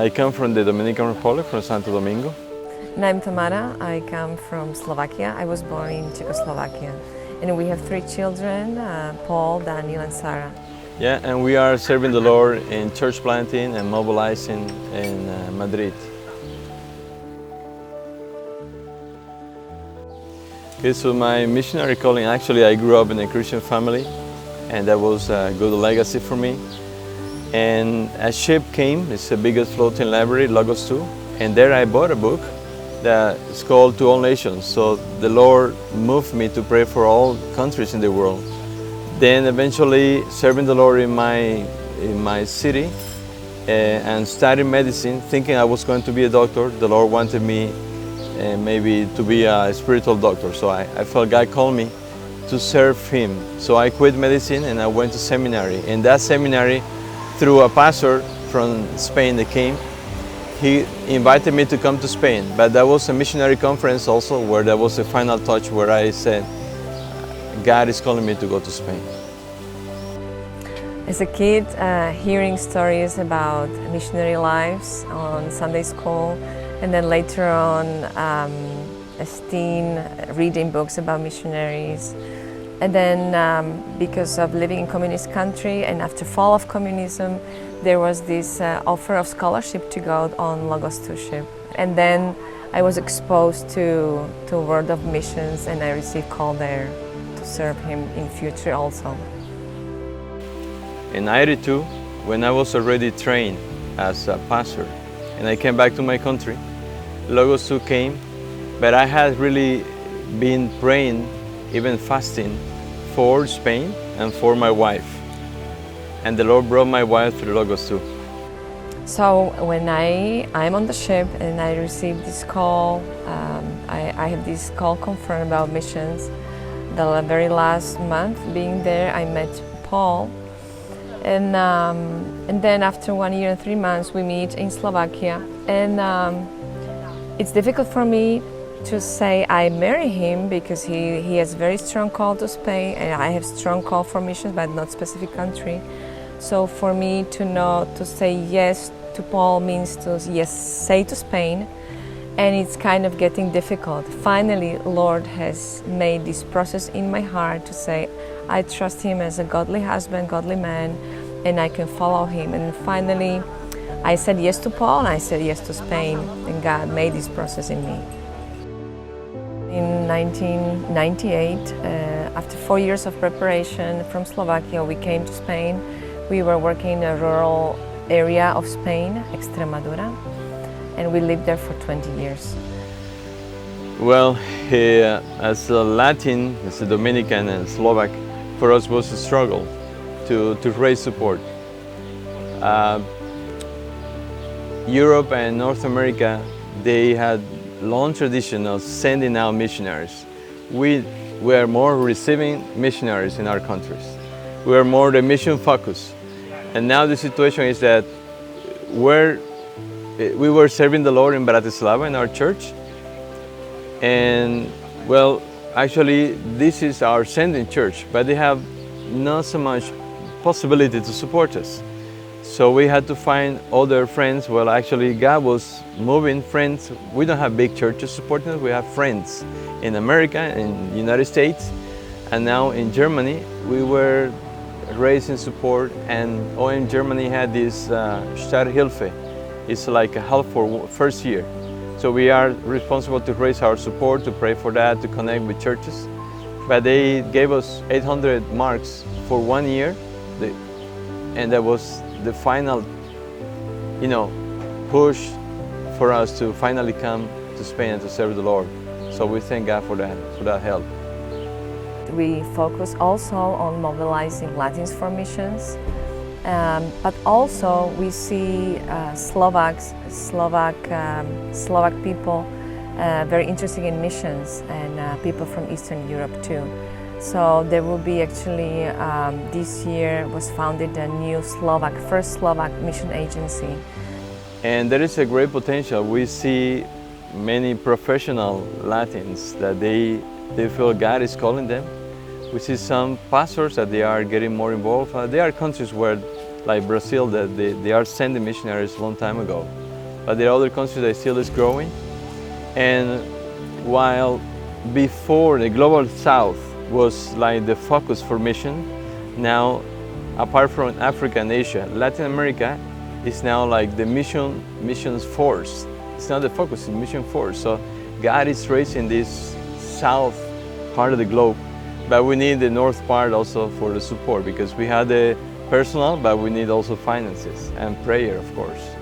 I come from the Dominican Republic, from Santo Domingo. And I'm Tamara. I come from Slovakia. I was born in Czechoslovakia. And we have 3 children, Paul, Daniel, and Sarah. Yeah, and we are serving the Lord in church planting and mobilizing in Madrid. Okay, so my missionary calling, actually I grew up in a Christian family, and that was a good legacy for me. And a ship came, it's the biggest floating library, Logos 2, and there I bought a book that is called To All Nations. So the Lord moved me to pray for all countries in the world. Then eventually serving the Lord in my city and studying medicine, thinking I was going to be a doctor. The Lord wanted me maybe to be a spiritual doctor. So I felt God called me to serve Him. So I quit medicine and I went to seminary. In that seminary, through a pastor from Spain that came, he invited me to come to Spain. But that was a missionary conference also, where there was a final touch where I said, God is calling me to go to Spain. As a kid, hearing stories about missionary lives on Sunday school, and then later on, as teen, reading books about missionaries. And then because of living in communist country and after fall of communism, there was this offer of scholarship to go on Logos 2 ship. And then I was exposed to Word of Missions, and I received call there to serve Him in future also. In 82, when I was already trained as a pastor, and I came back to my country, Logos 2 came, but I had really been praying, even fasting, for Spain and for my wife. And the Lord brought my wife through Logos 2. So when I'm on the ship and I received this call, I have this call confirmed about missions. The very last month being there, I met Paul. And then after 1 year and 3 months, we meet in Slovakia. And it's difficult for me to say I marry him because he has very strong call to Spain, and I have strong call for missions, but not specific country. So for me to say yes to Paul means to say to Spain, and it's kind of getting difficult. Finally, Lord has made this process in my heart to say I trust Him as a godly husband, godly man, and I can follow Him. And finally, I said yes to Paul and I said yes to Spain, and God made this process in me. In 1998, after 4 years of preparation from Slovakia, we came to Spain. We were working in a rural area of Spain, Extremadura, and we lived there for 20 years. Well, as a Latin, as a Dominican and Slovak, for us was a struggle to raise support. Europe and North America, they had long tradition of sending out missionaries. We were more receiving missionaries in our countries. We were more the mission focus. And now the situation is that we were serving the Lord in Bratislava in our church. And well, actually this is our sending church, but they have not so much possibility to support us. So we had to find other friends. Well, actually God was moving friends. We don't have big churches supporting us. We have friends in America, in the United States, and now in Germany. We were raising support, and OM Germany had this Starthilfe. It's like a help for first year. So we are responsible to raise our support, to pray for that, to connect with churches. But they gave us 800 marks for 1 year, and that was the final, push for us to finally come to Spain and to serve the Lord. So we thank God for that help. We focus also on mobilizing Latins for missions, but also we see Slovak people very interested in missions, and people from Eastern Europe too. So there will be actually, this year was founded a new first Slovak mission agency. And there is a great potential. We see many professional Latins that they feel God is calling them. We see some pastors that they are getting more involved. There are countries where, like Brazil, that they are sending missionaries a long time ago. but there are other countries that still is growing. And while before the global south was like the focus for mission, now apart from Africa and Asia, Latin America is now like the missions force. It's not the focus, it's mission force. So God is raising this south part of the globe, but we need the north part also for the support, because we have the personal, but we need also finances and prayer, of course.